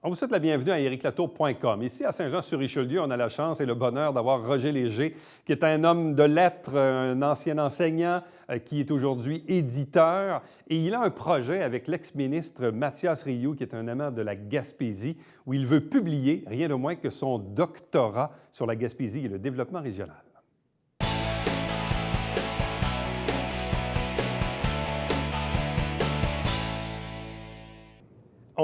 On vous souhaite la bienvenue à ériclatour.com. Ici, à Saint-Jean-sur-Richelieu, on a la chance et le bonheur d'avoir Roger Léger, qui est un homme de lettres, un ancien enseignant, qui est aujourd'hui éditeur. Et il a un projet avec l'ex-ministre Mathias Rioux, qui est un amant de la Gaspésie, où il veut publier rien de moins que son doctorat sur la Gaspésie et le développement régional.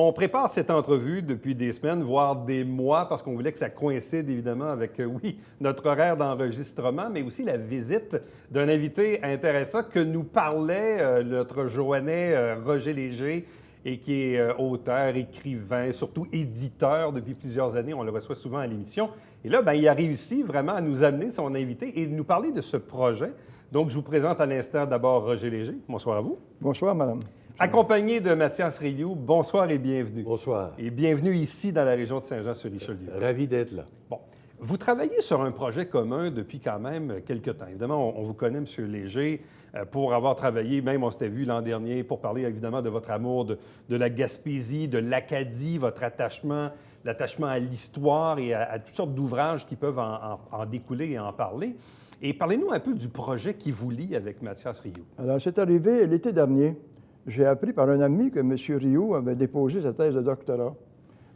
On prépare cette entrevue depuis des semaines, voire des mois, parce qu'on voulait que ça coïncide évidemment avec, oui, notre horaire d'enregistrement, mais aussi la visite d'un invité intéressant que nous parlait notre Joannais Roger Léger, et qui est auteur, écrivain, surtout éditeur depuis plusieurs années. On le reçoit souvent à l'émission. Et là, bien, il a réussi vraiment à nous amener son invité et nous parler de ce projet. Donc, je vous présente à l'instant d'abord Roger Léger. Bonsoir à vous. Bonsoir, madame. Accompagné de Mathias Rioux, bonsoir et bienvenue. Bonsoir. Et bienvenue ici dans la région de Saint-Jean-sur-Richelieu. Ravi d'être là. Bon, vous travaillez sur un projet commun depuis quand même quelques temps. Évidemment, on vous connaît, M. Léger, pour avoir travaillé, même on s'était vu l'an dernier, pour parler évidemment de votre amour de la Gaspésie, de l'Acadie, votre attachement, l'attachement à l'histoire et à toutes sortes d'ouvrages qui peuvent en découler et en parler. Et parlez-nous un peu du projet qui vous lie avec Mathias Rioux. Alors, c'est arrivé l'été dernier. J'ai appris par un ami que M. Rioux avait déposé sa thèse de doctorat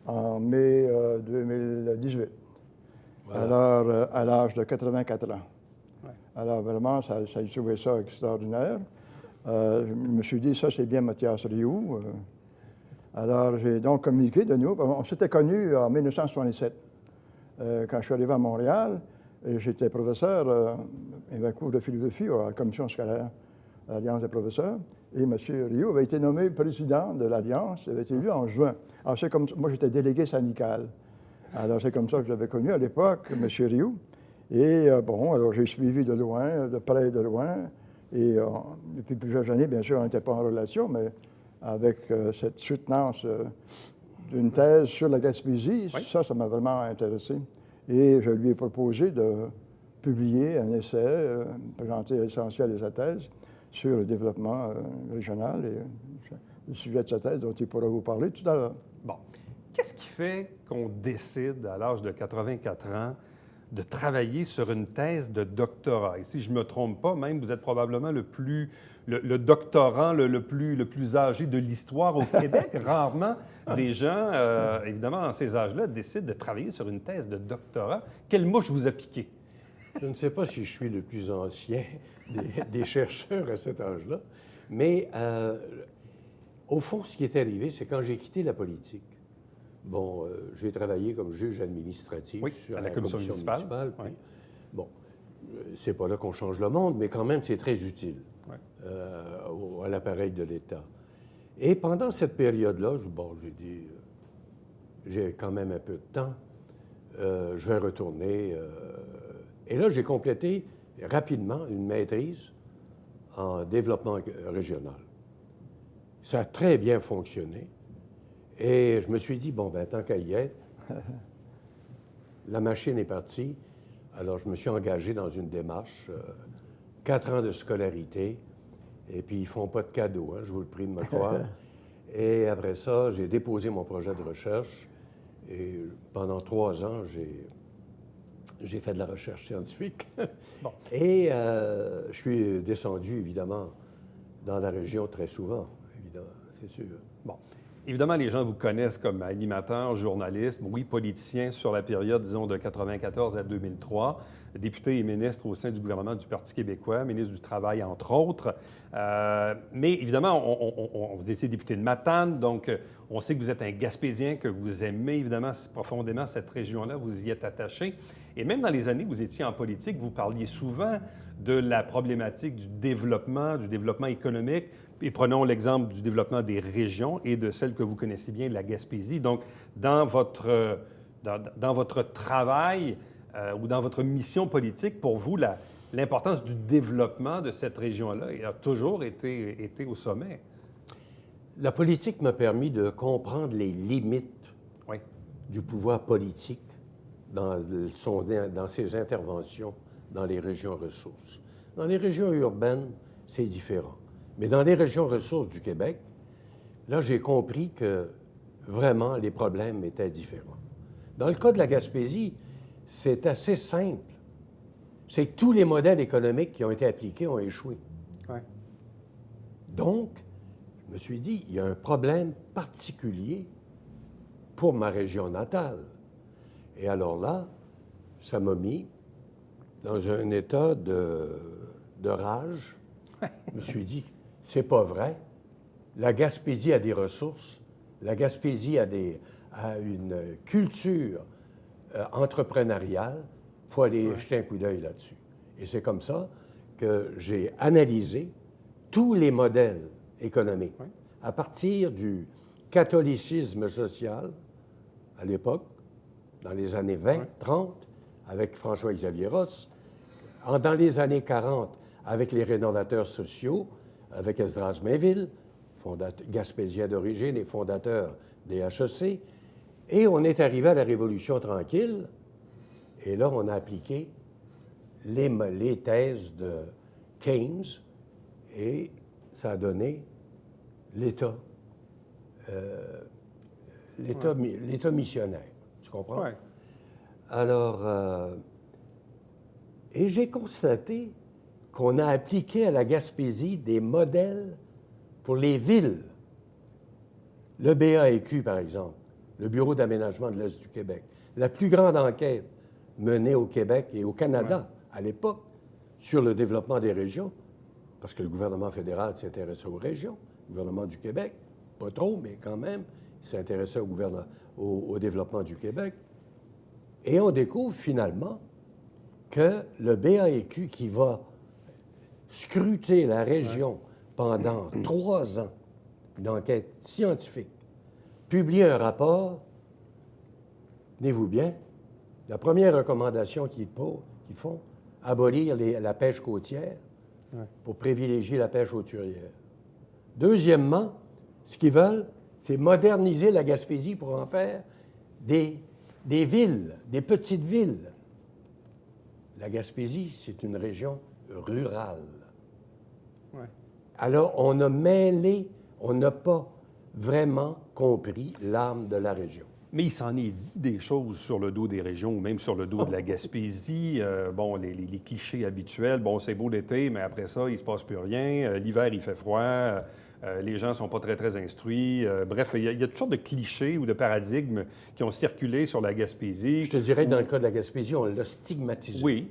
en mai 2018. Voilà. Alors, à l'âge de 84 ans. Ouais. Alors, vraiment, j'ai trouvé ça extraordinaire. Je me suis dit, ça, c'est bien Mathias Rioux. Alors, j'ai donc communiqué de nouveau. On s'était connus en 1967, quand je suis arrivé à Montréal. J'étais professeur, un cours de philosophie à la commission scolaire à l'Alliance des professeurs. Et M. Rioux avait été nommé président de l'Alliance. Il avait été élu en juin. Alors, c'est comme moi, j'étais délégué syndical. Alors, c'est comme ça que j'avais connu à l'époque M. Rioux. Et bon, alors j'ai suivi de loin, de près et de loin. Et depuis plusieurs années, bien sûr, on n'était pas en relation, mais avec cette soutenance d'une thèse sur la Gaspésie, oui. Ça m'a vraiment intéressé. Et je lui ai proposé de publier un essai, présenter l'essentiel de sa thèse sur le développement régional et le sujet de sa thèse dont il pourra vous parler tout à l'heure. Bon. Qu'est-ce qui fait qu'on décide, à l'âge de 84 ans, de travailler sur une thèse de doctorat? Et si je ne me trompe pas, même, vous êtes probablement le doctorant le plus âgé de l'histoire au Québec. Rarement des gens, évidemment, en ces âges-là, décident de travailler sur une thèse de doctorat. Quelle mouche vous a piqué? Je ne sais pas si je suis le plus ancien des chercheurs à cet âge-là, mais au fond, ce qui est arrivé, c'est quand j'ai quitté la politique. Bon, j'ai travaillé comme juge administratif à la commission municipale. Puis, bon, c'est pas là qu'on change le monde, mais quand même, c'est très utile à l'appareil de l'État. Et pendant cette période-là, j'ai dit, j'ai quand même un peu de temps, je vais retourner. Et là, j'ai complété rapidement une maîtrise en développement régional. Ça a très bien fonctionné. Et je me suis dit, bon, ben tant qu'à y être, la machine est partie. Alors, je me suis engagé dans une démarche, 4 ans de scolarité, et puis ils ne font pas de cadeaux, hein, je vous le prie de me croire. Et après ça, j'ai déposé mon projet de recherche, et pendant 3 ans, j'ai fait de la recherche scientifique. Bon. Et je suis descendu, évidemment, dans la région très souvent, évidemment, c'est sûr. Bon. Évidemment, les gens vous connaissent comme animateur, journaliste, oui, politicien sur la période, disons, de 1994 à 2003, député et ministre au sein du gouvernement du Parti québécois, ministre du Travail, entre autres. Mais évidemment, vous étiez député de Matane, donc on sait que vous êtes un Gaspésien, que vous aimez évidemment profondément cette région-là, vous y êtes attaché. Et même dans les années où vous étiez en politique, vous parliez souvent de la problématique du développement économique. Et prenons l'exemple du développement des régions et de celle que vous connaissez bien, la Gaspésie. Donc, dans votre travail ou dans votre mission politique, pour vous, l'importance du développement de cette région-là a toujours été au sommet. La politique m'a permis de comprendre les limites du pouvoir politique dans ses interventions dans les régions ressources. Dans les régions urbaines, c'est différent. Mais dans les régions ressources du Québec, là, j'ai compris que vraiment, les problèmes étaient différents. Dans le cas de la Gaspésie, c'est assez simple. C'est que tous les modèles économiques qui ont été appliqués ont échoué. Ouais. Donc, je me suis dit, il y a un problème particulier pour ma région natale. Et alors là, ça m'a mis dans un état de rage. Je me suis dit, c'est pas vrai. La Gaspésie a des ressources. La Gaspésie a une culture entrepreneuriale. Il faut aller jeter un coup d'œil là-dessus. Et c'est comme ça que j'ai analysé tous les modèles économiques à partir du catholicisme social à l'époque, dans les années 20, 30, avec François-Xavier Ross, dans les années 40, avec les rénovateurs sociaux, avec Esdras Mainville, gaspésien d'origine et fondateur des HEC, et on est arrivé à la Révolution tranquille, et là, on a appliqué les thèses de Keynes, et ça a donné l'État. L'État missionnaire, tu comprends? Ouais. Alors, et j'ai constaté qu'on a appliqué à la Gaspésie des modèles pour les villes. Le BAEQ, par exemple, le Bureau d'aménagement de l'Est du Québec, la plus grande enquête menée au Québec et au Canada à l'époque sur le développement des régions, parce que le gouvernement fédéral s'intéressait aux régions, le gouvernement du Québec, pas trop, mais quand même, il s'intéressait au développement du Québec. Et on découvre finalement que le BAEQ qui va scruter la région pendant 3 ans, une enquête scientifique, publie un rapport, tenez-vous bien, la première recommandation qu'ils font, abolir la pêche côtière pour privilégier la pêche hauturière. Deuxièmement, ce qu'ils veulent, c'est moderniser la Gaspésie pour en faire des villes, des petites villes. La Gaspésie, c'est une région rurale. Ouais. Alors, on a mêlé, on n'a pas vraiment compris l'âme de la région. Mais il s'en est dit des choses sur le dos des régions ou même sur le dos de la Gaspésie. Bon, les clichés habituels. Bon, c'est beau l'été, mais après ça, il ne se passe plus rien. L'hiver, il fait froid. Les gens ne sont pas très, très instruits. Bref, il y a toutes sortes de clichés ou de paradigmes qui ont circulé sur la Gaspésie. Je te dirais que dans le cas de la Gaspésie, on l'a stigmatisé. Oui.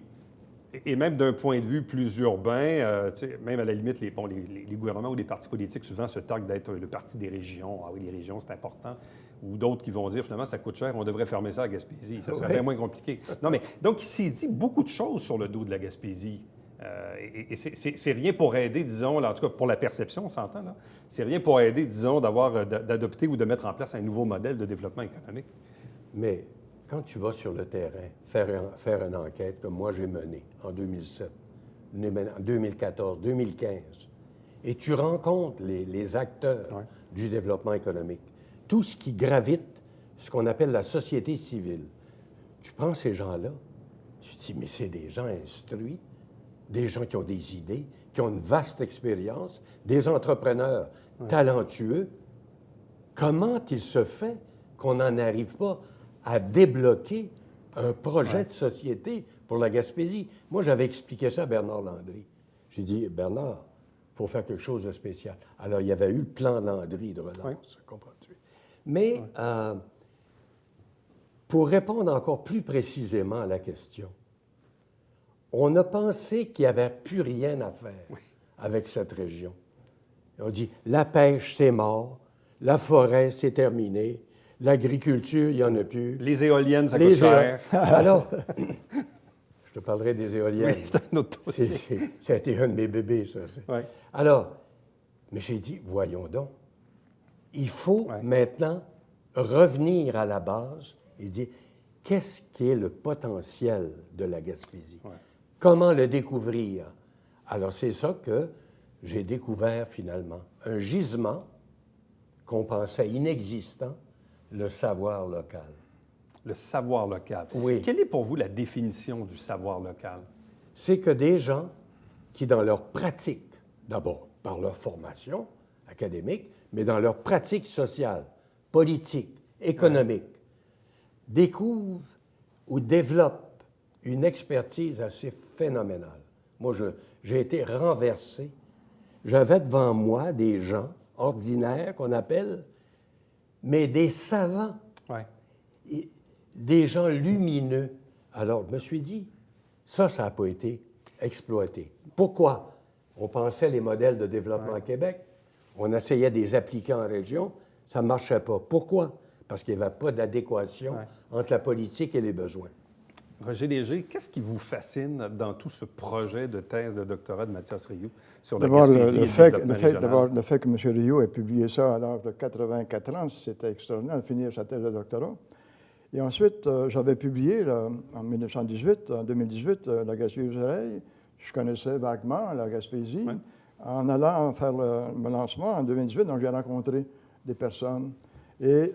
Et même d'un point de vue plus urbain, même à la limite, les gouvernements ou les partis politiques souvent se targuent d'être le parti des régions. Ah oui, les régions, c'est important. Ou d'autres qui vont dire, finalement, ça coûte cher, on devrait fermer ça à Gaspésie. Ça serait bien moins compliqué. Non, mais donc, il s'est dit beaucoup de choses sur le dos de la Gaspésie. Et c'est rien pour aider, disons, là, en tout cas pour la perception, on s'entend, là. C'est rien pour aider, disons, d'adopter ou de mettre en place un nouveau modèle de développement économique. Mais quand tu vas sur le terrain faire une enquête comme moi j'ai menée en 2007, en 2014, 2015, et tu rencontres les acteurs du développement économique, tout ce qui gravite, ce qu'on appelle la société civile, tu prends ces gens-là, tu te dis, mais c'est des gens instruits, des gens qui ont des idées, qui ont une vaste expérience, des entrepreneurs talentueux. Comment il se fait qu'on n'en arrive pas à débloquer un projet de société pour la Gaspésie? Moi, j'avais expliqué ça à Bernard Landry. J'ai dit, Bernard, il faut faire quelque chose de spécial. Alors, il y avait eu le plan Landry de relance, comprends-tu? Mais pour répondre encore plus précisément à la question, on a pensé qu'il n'y avait plus rien à faire avec cette région. On dit, la pêche, c'est mort, la forêt, c'est terminé, l'agriculture, il n'y en a plus. Les éoliennes, ça coûte cher. Alors, je te parlerai des éoliennes. Oui, c'est un autre dossier. Ça a été un de mes bébés, ça. Ouais. Alors, mais j'ai dit, voyons donc, il faut maintenant revenir à la base et dire, qu'est-ce qui est le potentiel de la Gaspésie? Comment le découvrir? Alors, c'est ça que j'ai découvert finalement. Un gisement qu'on pensait inexistant, le savoir local. Le savoir local. Oui. Quelle est pour vous la définition du savoir local? C'est que des gens qui, dans leur pratique, d'abord par leur formation académique, mais dans leur pratique sociale, politique, économique, découvre ou développe une expertise assez phénoménale. Moi, j'ai été renversé. J'avais devant moi des gens ordinaires qu'on appelle, mais des savants, des gens lumineux. Alors, je me suis dit, ça n'a pas été exploité. Pourquoi? On pensait les modèles de développement à Québec, on essayait de les appliquer en région, ça ne marchait pas. Pourquoi? Parce qu'il n'y avait pas d'adéquation entre la politique et les besoins. Roger Léger, qu'est-ce qui vous fascine dans tout ce projet de thèse de doctorat de Mathias Rioux sur la D'abord, Gaspésie et le développement régional? le fait que M. Rioux ait publié ça à l'âge de 84 ans, c'était extraordinaire de finir sa thèse de doctorat. Et ensuite, j'avais publié là, en 2018, la Gaspésie aux oreilles. Je connaissais vaguement la Gaspésie. Oui. En allant faire le lancement en 2018, donc j'ai rencontré des personnes. Et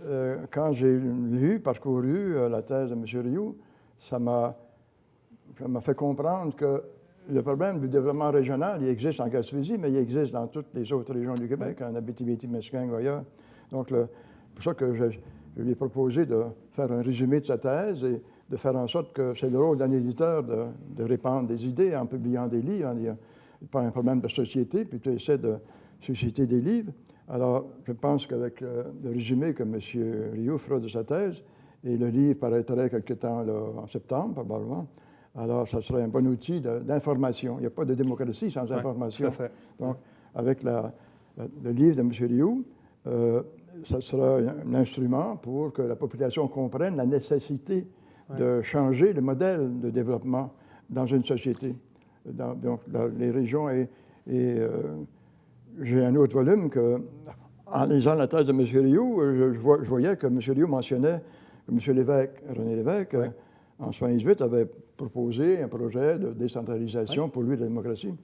quand j'ai parcouru la thèse de M. Rioux, ça m'a fait comprendre que le problème du développement régional, il existe en Gaspésie, mais il existe dans toutes les autres régions du Québec, en Abitibi-Témiscamingue ou ailleurs. Donc, c'est pour ça que je lui ai proposé de faire un résumé de sa thèse et de faire en sorte que c'est le rôle d'un éditeur de répandre des idées en publiant des livres. Il n'y a pas un problème de société, puis tu essaies de susciter des livres. Alors, je pense qu'avec le résumé que M. Rioux fera de sa thèse, et le livre paraîtrait quelque temps là, en septembre, probablement, alors ça serait un bon outil d'information. Il n'y a pas de démocratie sans information. Tout à fait. Donc, avec le livre de M. Rioux, ça sera un instrument pour que la population comprenne la nécessité de changer le modèle de développement dans une société. Donc, les régions j'ai un autre volume que, en lisant la thèse de M. Rioux, je voyais que M. Rioux mentionnait que M. Lévesque, René Lévesque, en 1978, avait proposé un projet de décentralisation pour lui de la démocratie.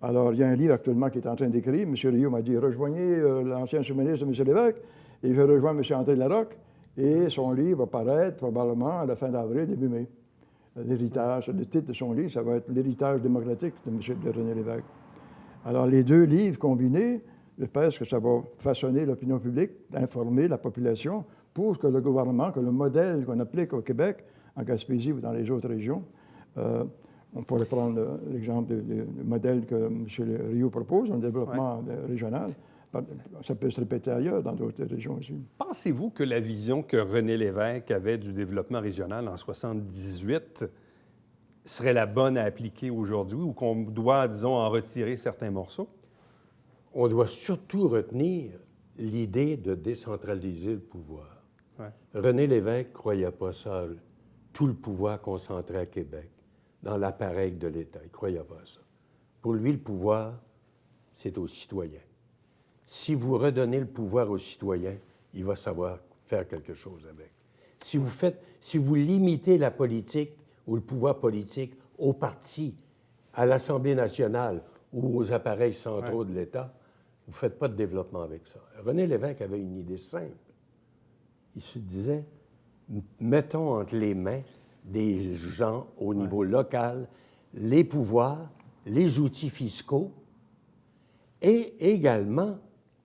Alors, il y a un livre actuellement qui est en train d'écrire. M. Rioux m'a dit, rejoignez l'ancien sous-ministre de M. Lévesque, et je rejoins M. André Larocque, et son livre va paraître probablement à la fin d'avril, début mai. L'héritage, le titre de son livre, ça va être L'héritage démocratique de René Lévesque. Alors, les deux livres combinés, je pense que ça va façonner l'opinion publique, informer la population pour que le gouvernement, que le modèle qu'on applique au Québec, en Gaspésie ou dans les autres régions, on pourrait prendre l'exemple du modèle que M. Rioux propose, un développement régional. Ça peut se répéter ailleurs, dans d'autres régions aussi. Pensez-vous que la vision que René Lévesque avait du développement régional en 1978 serait la bonne à appliquer aujourd'hui ou qu'on doit, disons, en retirer certains morceaux? On doit surtout retenir l'idée de décentraliser le pouvoir. René Lévesque ne croyait pas ça, tout le pouvoir concentré à Québec, dans l'appareil de l'État. Il ne croyait pas ça. Pour lui, le pouvoir, c'est aux citoyens. Si vous redonnez le pouvoir aux citoyens, il va savoir faire quelque chose avec. Si vous limitez la politique ou le pouvoir politique aux partis, à l'Assemblée nationale ou aux appareils centraux de l'État, vous ne faites pas de développement avec ça. René Lévesque avait une idée simple. Il se disait, mettons entre les mains des gens au niveau local les pouvoirs, les outils fiscaux et également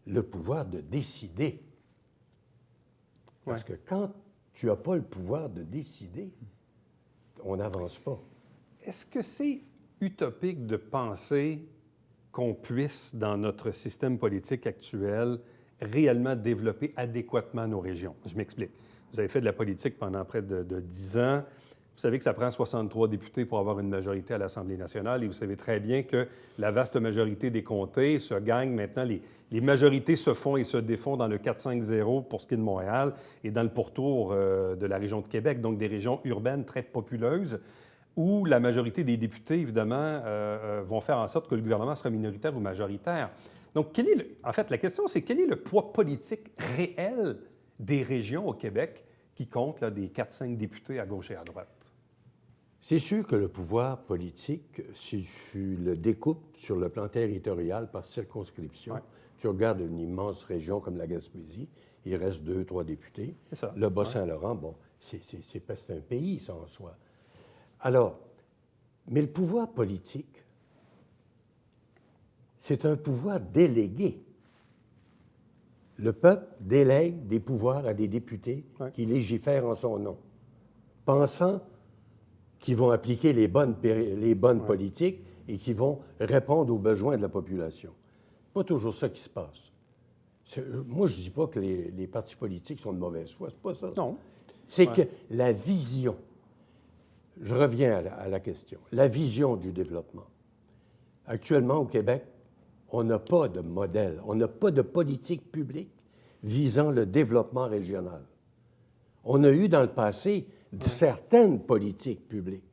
le pouvoir de décider. Parce que quand tu n'as pas le pouvoir de décider, on n'avance pas. Est-ce que c'est utopique de penser qu'on puisse, dans notre système politique actuel, réellement développer adéquatement nos régions? Je m'explique. Vous avez fait de la politique pendant près de 10 ans. Vous savez que ça prend 63 députés pour avoir une majorité à l'Assemblée nationale et vous savez très bien que la vaste majorité des comtés se gagnent maintenant. Les majorités se font et se défont dans le 4-5-0 pour ce qui est de Montréal et dans le pourtour de la région de Québec, donc des régions urbaines très populeuses où la majorité des députés, évidemment, vont faire en sorte que le gouvernement sera minoritaire ou majoritaire. Donc, en fait, la question, c'est quel est le poids politique réel des régions au Québec qui comptent là, des 4-5 députés à gauche et à droite? C'est sûr que le pouvoir politique, si tu le découpes sur le plan territorial par circonscription, tu regardes une immense région comme la Gaspésie, il reste 2-3 députés. C'est ça. Le Bas-Saint-Laurent, bon, c'est un pays, ça, en soi. Alors, mais le pouvoir politique, c'est un pouvoir délégué. le peuple délègue des pouvoirs à des députés qui légifèrent en son nom, pensant qu'ils vont appliquer les bonnes politiques et qu'ils vont répondre aux besoins de la population. Pas toujours ça qui se passe. Moi, je ne dis pas que les partis politiques sont de mauvaise foi, c'est pas ça. Non. C'est que la vision, je reviens à la question, la vision du développement. Actuellement, au Québec, on n'a pas de modèle, on n'a pas de politique publique visant le développement régional. On a eu dans le passé certaines politiques publiques.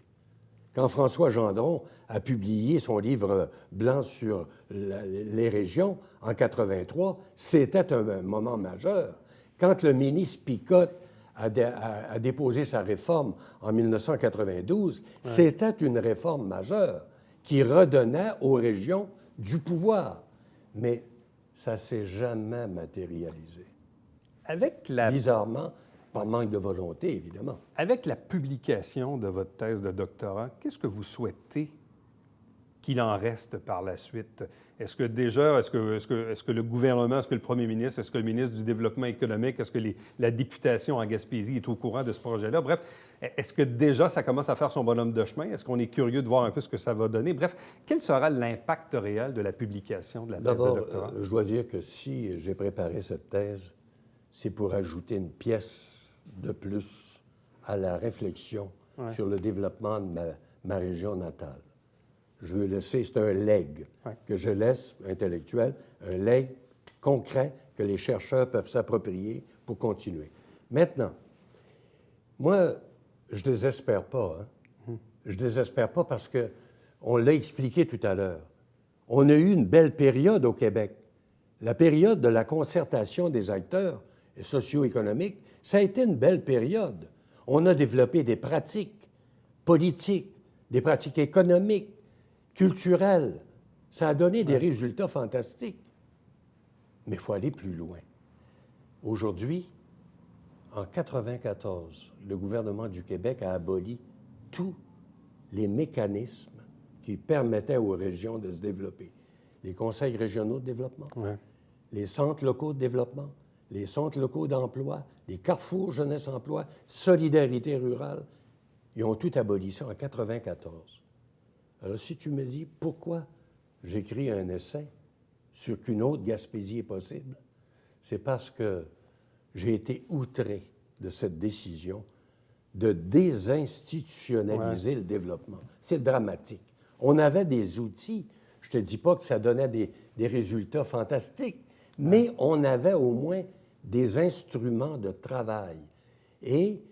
Quand François Gendron a publié son livre blanc sur les régions en 83, c'était un moment majeur. Quand le ministre Picotte a déposé sa réforme en 1992, c'était une réforme majeure qui redonnait aux régions du pouvoir. Mais ça ne s'est jamais matérialisé. Bizarrement, par manque de volonté, évidemment. Avec la publication de votre thèse de doctorat, qu'est-ce que vous souhaitez qu'il en reste par la suite? Est-ce que déjà, est-ce que le gouvernement, est-ce que le premier ministre, est-ce que le ministre du Développement économique, est-ce que la députation en Gaspésie est au courant de ce projet-là? Bref, est-ce que déjà ça commence à faire son bonhomme de chemin? Est-ce qu'on est curieux de voir un peu ce que ça va donner? Bref, quel sera l'impact réel de la publication de la thèse de doctorat? D'abord, je dois dire que si j'ai préparé cette thèse, c'est pour ajouter une pièce de plus à la réflexion sur le développement de ma région natale. Je veux laisser, c'est un legs que je laisse, intellectuel, un legs concret que les chercheurs peuvent s'approprier pour continuer. Maintenant, moi, je ne désespère pas. Je ne désespère pas parce qu'on l'a expliqué tout à l'heure. On a eu une belle période au Québec. La période de la concertation des acteurs socio-économiques, ça a été une belle période. On a développé des pratiques politiques, des pratiques économiques, culturelles. Ça a donné des résultats fantastiques. Mais il faut aller plus loin. Aujourd'hui, en 1994, le gouvernement du Québec a aboli tous les mécanismes qui permettaient aux régions de se développer. Les conseils régionaux de développement, les centres locaux de développement, les centres locaux d'emploi, les carrefours jeunesse-emploi, solidarité rurale, ils ont tout aboli ça en 1994. Alors, si tu me dis pourquoi j'écris un essai sur qu'une autre Gaspésie est possible, c'est parce que j'ai été outré de cette décision de désinstitutionnaliser le développement. C'est dramatique. On avait des outils. Je ne te dis pas que ça donnait des résultats fantastiques, mais on avait au moins des instruments de travail. Et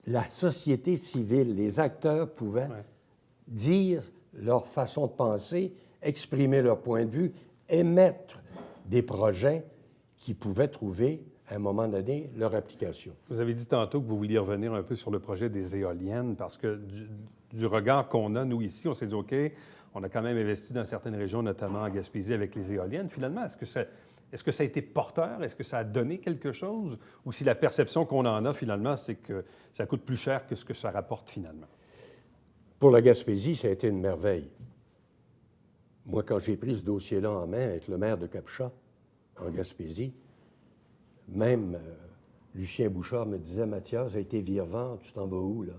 la société civile, les acteurs pouvaient dire leur façon de penser, exprimer leur point de vue, émettre des projets qui pouvaient trouver, à un moment donné, leur application. Vous avez dit tantôt que vous vouliez revenir un peu sur le projet des éoliennes, parce que du regard qu'on a, nous, ici, on s'est dit, OK, on a quand même investi dans certaines régions, notamment en Gaspésie, avec les éoliennes. Finalement, est-ce que ça a été porteur? Est-ce que ça a donné quelque chose? Ou si la perception qu'on en a, finalement, c'est que ça coûte plus cher que ce que ça rapporte, finalement? Pour la Gaspésie, ça a été une merveille. Moi, quand j'ai pris ce dossier-là en main avec le maire de Cap-Chat, en Gaspésie, même Lucien Bouchard me disait, « Mathias, ça a été virevent, tu t'en vas où, là? »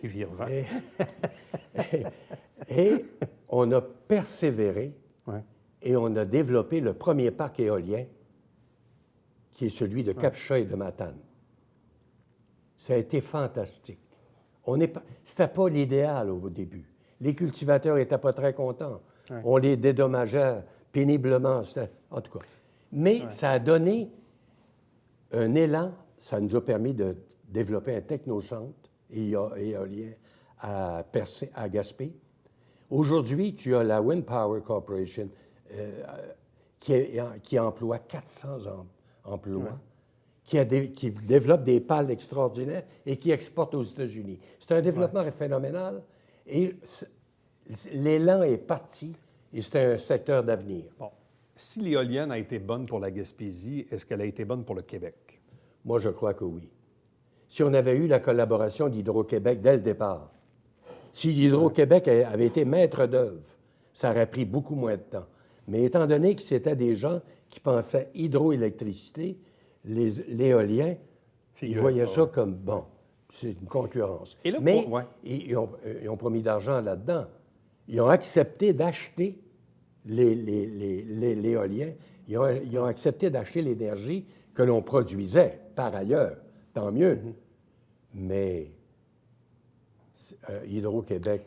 Virevent. Et on a persévéré et on a développé le premier parc éolien, qui est celui de Cap-Chat et de Matane. Ça a été fantastique. C'était pas l'idéal au début. Les cultivateurs n'étaient pas très contents. On les dédommageait péniblement, en tout cas. Mais ça a donné un élan. Ça nous a permis de développer un technocentre éolien à Gaspé. Aujourd'hui, tu as la Wind Power Corporation qui emploie 400 emplois, qui développe des pales extraordinaires et qui exporte aux États-Unis. C'est un développement phénoménal et l'élan est parti et c'est un secteur d'avenir. Bon. Si l'éolienne a été bonne pour la Gaspésie, est-ce qu'elle a été bonne pour le Québec? Moi, je crois que oui. Si on avait eu la collaboration d'Hydro-Québec dès le départ, si Hydro-Québec avait été maître d'œuvre, ça aurait pris beaucoup moins de temps. Mais étant donné que c'était des gens qui pensaient hydroélectricité, l'éolien, ils voyaient ça comme, bon, c'est une concurrence. Et là, mais ouais. ils ont pas mis d'argent là-dedans. Ils ont accepté d'acheter l'éolien. Ils ont accepté d'acheter l'énergie que l'on produisait, par ailleurs. Tant mieux. Mais Hydro-Québec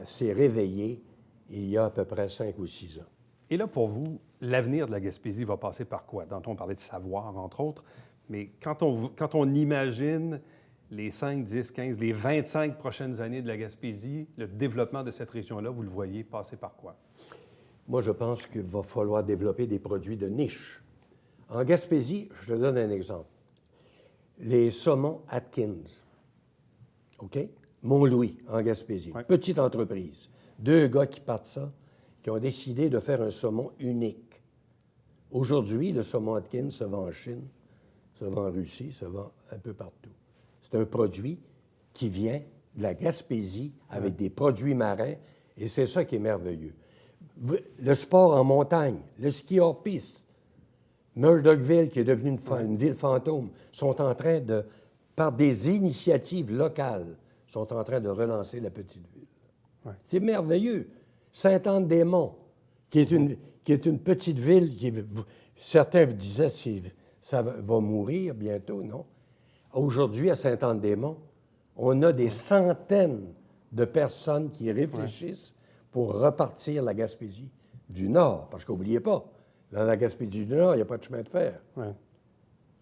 s'est réveillé il y a à peu près 5 ou 6 ans. Et là, pour vous, l'avenir de la Gaspésie va passer par quoi? Tantôt, on parlait de savoir, entre autres, mais quand on imagine les 5, 10, 15, les 25 prochaines années de la Gaspésie, le développement de cette région-là, vous le voyez passer par quoi? Moi, je pense qu'il va falloir développer des produits de niche. En Gaspésie, je te donne un exemple. Les saumons Atkins, OK? Mont-Louis, en Gaspésie. Ouais. Petite entreprise. 2 gars qui partent ça, qui ont décidé de faire un saumon unique. Aujourd'hui, le saumon Atkins se vend en Chine, se vend en Russie, se vend un peu partout. C'est un produit qui vient de la Gaspésie avec des produits marins, et c'est ça qui est merveilleux. Le sport en montagne, le ski hors piste, Murdochville, qui est devenue une ville fantôme, sont en train de, par des initiatives locales, sont en train de relancer la petite ville. Ouais. C'est merveilleux. Sainte-Anne-des-Monts, qui est une petite ville qui, certains vous disaient, ça va mourir bientôt, non? Aujourd'hui, à Sainte-Anne-des-Monts, on a des centaines de personnes qui réfléchissent pour repartir la Gaspésie du Nord. Parce qu'oubliez pas, dans la Gaspésie du Nord, il n'y a pas de chemin de fer. Ouais.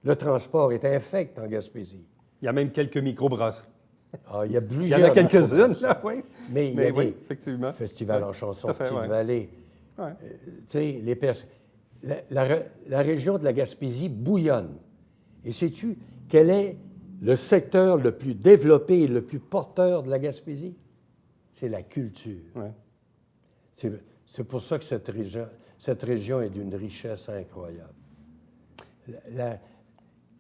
Le transport est infect en Gaspésie. Il y a même quelques microbrasseries. Il y a Il plusieurs. y en a quelques-unes, là, oui. Mais il y a oui, des effectivement. festivals en chanson, Tout à fait, Petite-Vallée. Ouais. Tu sais, la région de la Gaspésie bouillonne. Et sais-tu quel est le secteur le plus développé et le plus porteur de la Gaspésie? C'est la culture. Ouais. C'est pour ça que cette région est d'une richesse incroyable.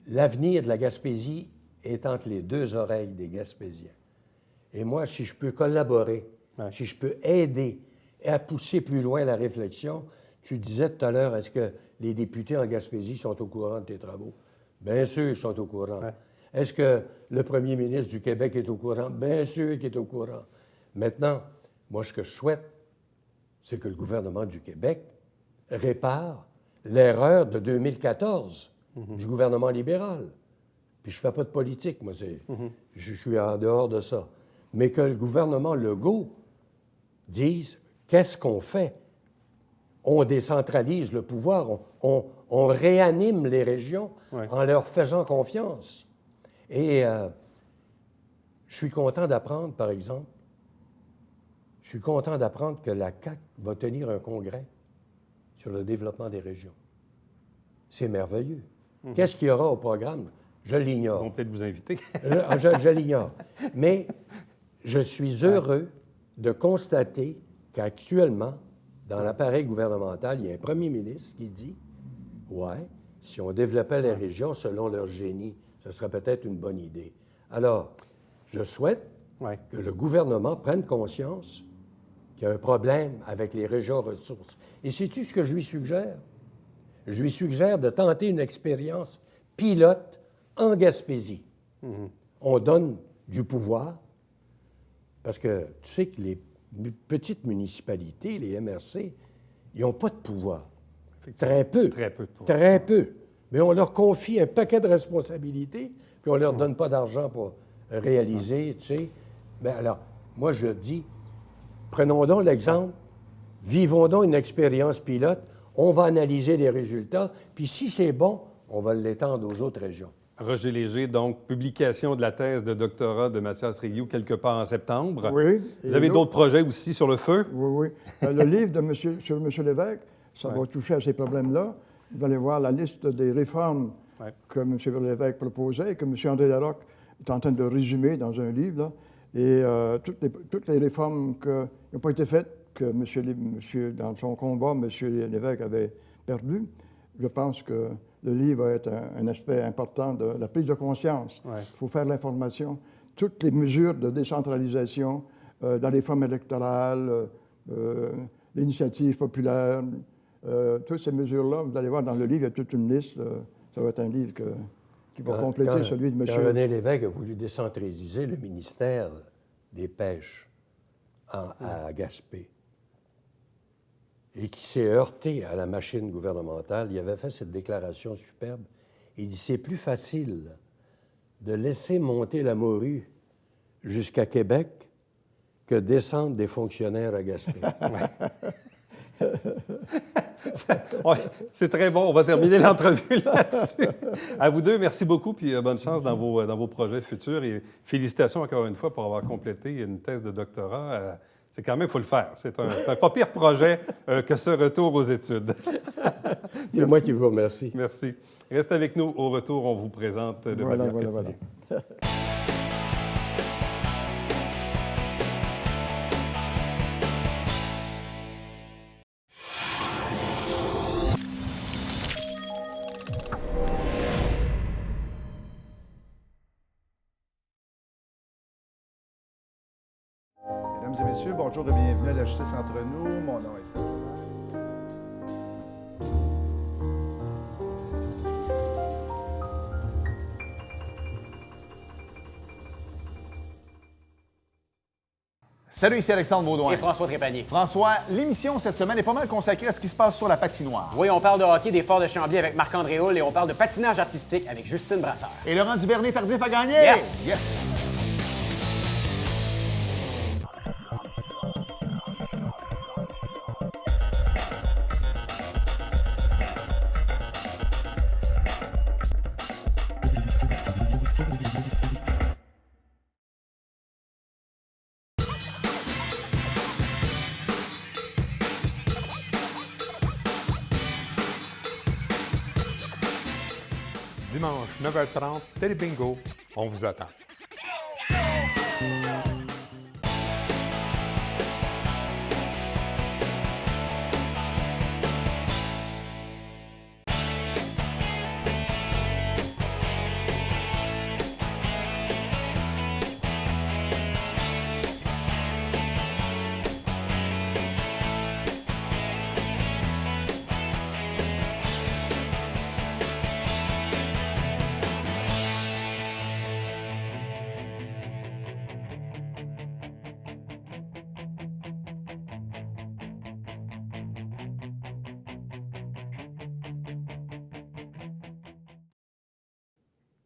L'avenir de la Gaspésie est entre les 2 oreilles des Gaspésiens. Et moi, si je peux collaborer, si je peux aider à pousser plus loin la réflexion, tu disais tout à l'heure, est-ce que les députés en Gaspésie sont au courant de tes travaux? Bien sûr, ils sont au courant. Ouais. Est-ce que le premier ministre du Québec est au courant? Bien sûr qu'il est au courant. Maintenant, moi, ce que je souhaite, c'est que le gouvernement du Québec répare l'erreur de 2014 du gouvernement libéral. Puis je ne fais pas de politique, moi, je suis en dehors de ça. Mais que le gouvernement Legault dise, qu'est-ce qu'on fait? On décentralise le pouvoir, on réanime les régions en leur faisant confiance. Et je suis content d'apprendre, par exemple, que la CAQ va tenir un congrès sur le développement des régions. C'est merveilleux. Qu'est-ce qu'il y aura au programme? Je Ils l'ignore. vont peut-être vous inviter. Je l'ignore. Mais je suis heureux de constater qu'actuellement, dans l'appareil gouvernemental, il y a un premier ministre qui dit « Ouais, si on développait les régions selon leur génie, ce serait peut-être une bonne idée. » Alors, je souhaite que le gouvernement prenne conscience qu'il y a un problème avec les régions ressources. Et sais-tu ce que je lui suggère? Je lui suggère de tenter une expérience pilote en Gaspésie. On donne du pouvoir, parce que tu sais que les petites municipalités, les MRC, ils n'ont pas de pouvoir. Très peu. Très peu de pouvoir. Très peu. Mais on leur confie un paquet de responsabilités, puis on ne leur donne pas d'argent pour réaliser, tu sais. Bien alors, moi, je dis, prenons donc l'exemple, vivons donc une expérience pilote, on va analyser les résultats, puis si c'est bon, on va l'étendre aux autres régions. Roger Léger, donc, publication de la thèse de doctorat de Mathias Rioux quelque part en septembre. Oui. Vous avez d'autres projets aussi sur le feu? Oui, oui. Le livre sur M. Lévesque, ça va toucher à ces problèmes-là. Vous allez voir la liste des réformes que M. Lévesque proposait et que M. André Larocque est en train de résumer dans un livre. Là. Et toutes les réformes qui n'ont pas été faites, que dans son combat, M. Lévesque avait perdu, je pense que le livre va être un aspect important de la prise de conscience. Il faut faire l'information. Toutes les mesures de décentralisation, la réforme électorale, l'initiative populaire, toutes ces mesures-là, vous allez voir dans le livre, il y a toute une liste. Ça va être un livre qui va compléter celui de M. Quand René Lévesque a voulu décentraliser le ministère des Pêches à Gaspé et qui s'est heurté à la machine gouvernementale, il avait fait cette déclaration superbe. Il dit, c'est plus facile de laisser monter la morue jusqu'à Québec que descendre des fonctionnaires à Gaspé. Ouais, c'est très bon. On va terminer l'entrevue là-dessus. À vous deux, merci beaucoup, puis bonne chance dans vos projets futurs. Et félicitations encore une fois pour avoir complété une thèse de doctorat. C'est quand même, il faut le faire. C'est un pas pire projet que ce retour aux études. C'est moi qui vous remercie. Merci. Restez avec nous. Au retour, on vous présente le Manière quotidien. Mesdames et messieurs, bonjour et bienvenue à la Justice entre nous. Mon nom est Serge. Salut, ici Alexandre Baudouin. Et François Trépanier. François, l'émission cette semaine est pas mal consacrée à ce qui se passe sur la patinoire. Oui, on parle de hockey des Forts de Chambly avec Marc-André Hull et on parle de patinage artistique avec Justine Brasseur. Et Laurent Duvernay tardif à gagner. Yes! Yes! Dimanche, 9h30, Télé Bingo, on vous attend.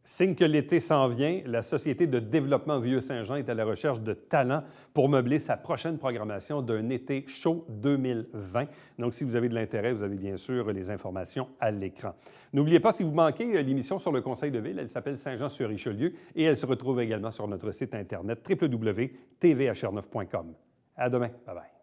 Signe que l'été s'en vient, la Société de développement Vieux-Saint-Jean est à la recherche de talents pour meubler sa prochaine programmation d'un été chaud 2020. Donc, si vous avez de l'intérêt, vous avez bien sûr les informations à l'écran. N'oubliez pas, si vous manquez l'émission sur le Conseil de ville, elle s'appelle Saint-Jean-sur-Richelieu et elle se retrouve également sur notre site Internet www.tvhr9.com. À demain. Bye-bye.